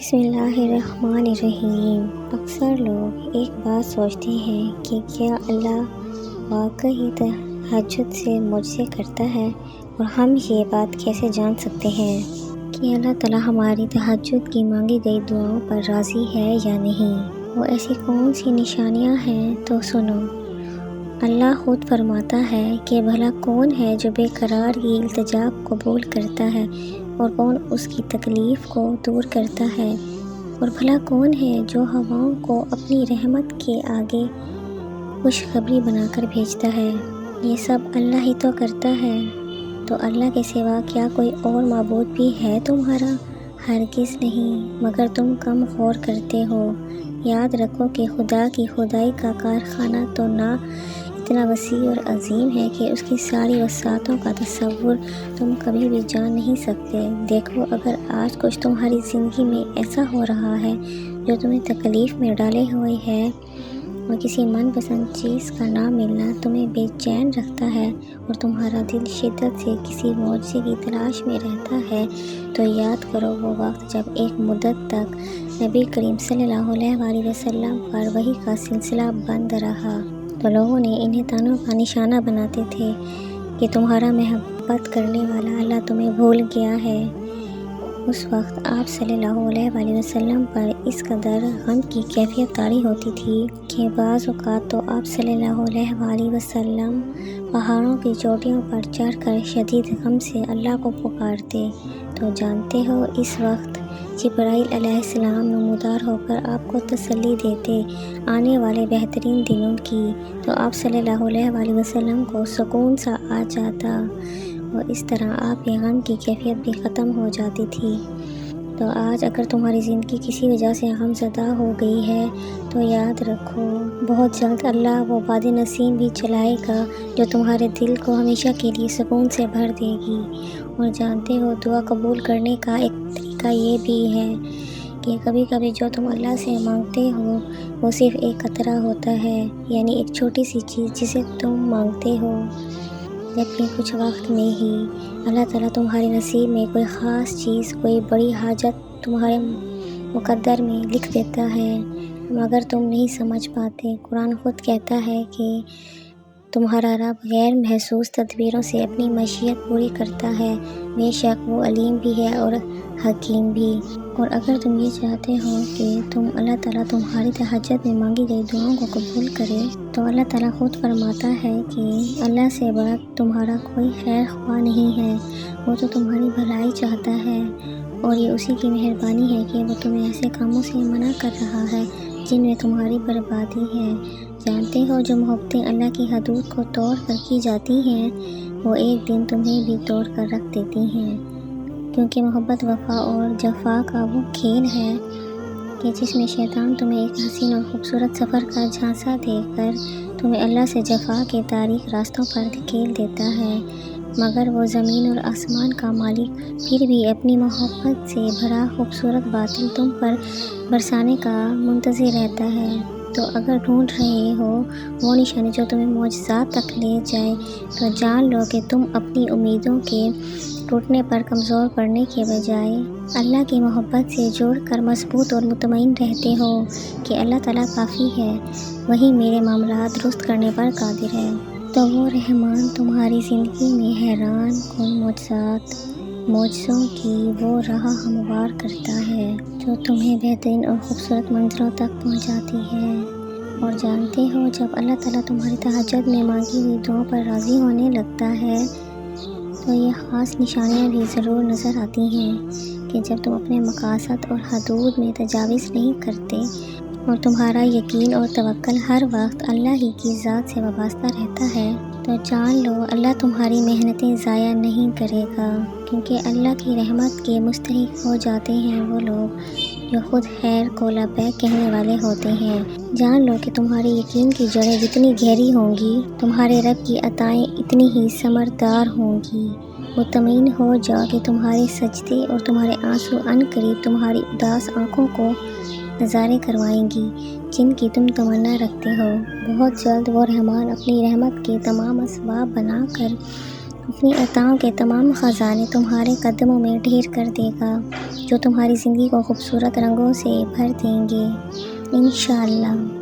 بسم اللہ الرحمن الرحیم۔ اکثر لوگ ایک بات سوچتے ہیں کہ کیا اللہ واقعی تہجد سے معجزے کرتا ہے، اور ہم یہ بات کیسے جان سکتے ہیں کہ اللہ تعالیٰ ہماری تہجد کی مانگی گئی دعاؤں پر راضی ہے یا نہیں؟ وہ ایسی کون سی نشانیاں ہیں؟ تو سنو۔ اللہ خود فرماتا ہے کہ بھلا کون ہے جو بے قرار کی التجا قبول کرتا ہے، اور کون اس کی تکلیف کو دور کرتا ہے، اور بھلا کون ہے جو ہواؤں کو اپنی رحمت کے آگے خوشخبری بنا کر بھیجتا ہے۔ یہ سب اللہ ہی تو کرتا ہے۔ تو اللہ کے سوا کیا کوئی اور معبود بھی ہے تمہارا؟ ہرگز نہیں، مگر تم کم غور کرتے ہو۔ یاد رکھو کہ خدا کی خدائی کا کارخانہ تو نہ اتنا وسیع اور عظیم ہے کہ اس کی ساری وسعتوں کا تصور تم کبھی بھی جان نہیں سکتے۔ دیکھو، اگر آج کچھ تمہاری زندگی میں ایسا ہو رہا ہے جو تمہیں تکلیف میں ڈالے ہوئے ہے، اور کسی من پسند چیز کا نہ ملنا تمہیں بے چین رکھتا ہے، اور تمہارا دل شدت سے کسی معجزے کی تلاش میں رہتا ہے، تو یاد کرو وہ وقت جب ایک مدت تک نبی کریم صلی اللہ علیہ وسلم پر وحی کا سلسلہ بند رہا، تو لوگوں نے انہیں تانوں کا نشانہ بناتے تھے کہ تمہارا محبت کرنے والا اللہ تمہیں بھول گیا ہے۔ اس وقت آپ صلی اللہ علیہ وسلم پر اس قدر غم کی کیفیت طاری ہوتی تھی کہ بعض اوقات تو آپ صلی اللہ علیہ وسلم پہاڑوں کی چوٹیوں پر چڑھ کر شدید غم سے اللہ کو پکارتے۔ تو جانتے ہو، اس وقت جبرائیل علیہ السلام نمودار ہو کر آپ کو تسلی دیتے آنے والے بہترین دنوں کی، تو آپ صلی اللہ علیہ وسلم کو سکون سا آ جاتا، اور اس طرح آپ کی غم کی کیفیت بھی ختم ہو جاتی تھی۔ تو آج اگر تمہاری زندگی کسی وجہ سے غم زدہ ہو گئی ہے، تو یاد رکھو بہت جلد اللہ وہ باد نسیم بھی چلائے گا جو تمہارے دل کو ہمیشہ کے لیے سکون سے بھر دے گی۔ اور جانتے ہو، دعا قبول کرنے کا ایک طریقہ یہ بھی ہے کہ کبھی کبھی جو تم اللہ سے مانگتے ہو وہ صرف ایک قطرہ ہوتا ہے، یعنی ایک چھوٹی سی چیز جسے تم مانگتے ہو، جبکہ کچھ وقت میں ہی اللہ تعالیٰ تمہارے نصیب میں کوئی خاص چیز، کوئی بڑی حاجت تمہارے مقدر میں لکھ دیتا ہے، مگر تم نہیں سمجھ پاتے۔ قرآن خود کہتا ہے کہ تمہارا رب غیر محسوس تدبیروں سے اپنی مشیت پوری کرتا ہے، بے شک وہ علیم بھی ہے اور حکیم بھی۔ اور اگر تم یہ چاہتے ہو کہ اللہ تعالیٰ تمہاری تہجد میں مانگی گئی دعاؤں کو قبول کرے، تو اللہ تعالیٰ خود فرماتا ہے کہ اللہ سے بڑا تمہارا کوئی خیر خواہ نہیں ہے، وہ تو تمہاری بھلائی چاہتا ہے، اور یہ اسی کی مہربانی ہے کہ وہ تمہیں ایسے کاموں سے منع کر رہا ہے جن میں تمہاری بربادی ہے۔ جانتے ہو، جو محبتیں اللہ کی حدود کو توڑ کر کی جاتی ہیں، وہ ایک دن تمہیں بھی توڑ کر رکھ دیتی ہیں، کیونکہ محبت وفا اور جفا کا وہ کھیل ہے کہ جس میں شیطان تمہیں ایک حسین اور خوبصورت سفر کا جھانسا دے کر تمہیں اللہ سے جفا کے تاریک راستوں پر دھکیل دیتا ہے، مگر وہ زمین اور آسمان کا مالک پھر بھی اپنی محبت سے بھرا خوبصورت باطل تم پر برسانے کا منتظر رہتا ہے۔ تو اگر ڈھونڈ رہے ہو وہ نشانی جو تمہیں معجزات تک لے جائے، تو جان لو کہ تم اپنی امیدوں کے ٹوٹنے پر کمزور پڑنے کے بجائے اللہ کی محبت سے جڑ کر مضبوط اور مطمئن رہتے ہو کہ اللہ تعالیٰ کافی ہے، وہی میرے معاملات درست کرنے پر قادر ہے۔ تو وہ رحمان تمہاری زندگی میں حیران کن معجزوں کی وہ راہ ہموار کرتا ہے جو تمہیں بہترین اور خوبصورت منظروں تک پہنچاتی ہے۔ اور جانتے ہو، جب اللہ تعالیٰ تمہاری تہجد میں مانگی ہوئی دعاؤں پر راضی ہونے لگتا ہے، تو یہ خاص نشانیاں بھی ضرور نظر آتی ہیں کہ جب تم اپنے مقاصد اور حدود میں تجاوز نہیں کرتے، اور تمہارا یقین اور توکل ہر وقت اللہ ہی کی ذات سے وابستہ رہتا ہے، تو جان لو اللہ تمہاری محنتیں ضائع نہیں کرے گا، کیونکہ اللہ کی رحمت کے مستحق ہو جاتے ہیں وہ لوگ جو خود خیر کو لبیک کہنے والے ہوتے ہیں۔ جان لو کہ تمہارے یقین کی جڑیں جتنی گہری ہوں گی، تمہارے رب کی عطائیں اتنی ہی ثمردار ہوں گی۔ مطمئن ہو جاؤ کہ تمہارے سجدے اور تمہارے آنسو عن قریب تمہاری اداس آنکھوں کو نظارے کروائیں گی جن کی تم تمنا رکھتے ہو۔ بہت جلد وہ رحمان اپنی رحمت کے تمام اسباب بنا کر اپنی عطاؤں کے تمام خزانے تمہارے قدموں میں ڈھیر کر دے گا، جو تمہاری زندگی کو خوبصورت رنگوں سے بھر دیں گے انشاءاللہ۔